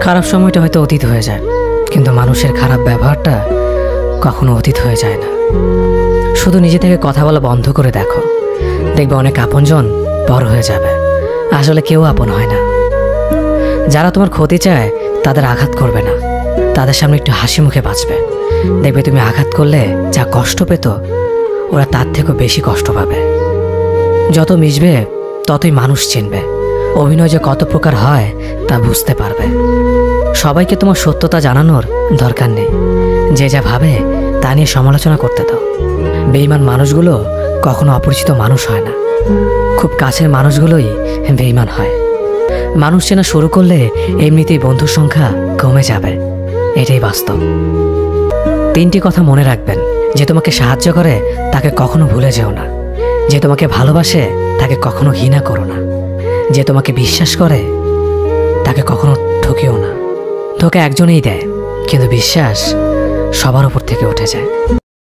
খারাপ সময়টা হয়তো অতীত হয়ে যায়, কিন্তু মানুষের খারাপ ব্যবহারটা কখনো অতীত হয়ে যায় না। শুধু নিজে থেকে কথা বলা বন্ধ করে দেখো, দেখবে অনেক আপনজন পর হয়ে যাবে। আসলে কেউ আপন হয় না। যারা তোমার ক্ষতি চায় তাদের আঘাত করবে না, তাদের সামনে একটু হাসি মুখে বাঁচবে। দেখবে তুমি আঘাত করলে যা কষ্ট পেত, ওরা তার থেকেও বেশি কষ্ট পাবে। যত মিশবে ততই মানুষ চিনবে, অভিনয় যে কত প্রকার হয় তা বুঝতে পারবে। সবাইকে তোমার সত্যতা জানানোর দরকার নেই, যে যা ভাবে তা নিয়ে সমালোচনা করতে দাও। বেঈমান মানুষগুলো কখনো অপরিচিত মানুষ হয় না, খুব কাছের মানুষগুলোই বেঈমান হয়। মানুষ চেনা শুরু করলে এমনিতেই বন্ধুর সংখ্যা কমে যাবে, এটাই বাস্তব। 3টি কথা মনে রাখবেন: যে তোমাকে সাহায্য করে তাকে কখনো ভুলে যেও না, যে তোমাকে ভালোবাসে তাকে কখনো ঘৃণা করো না, যে তোমাকে বিশ্বাস করে তাকে কখনো ঠকিও না। ধোঁকা একজনেই দেয়, কিন্তু বিশ্বাস সবার উপর থেকে উঠে যায়।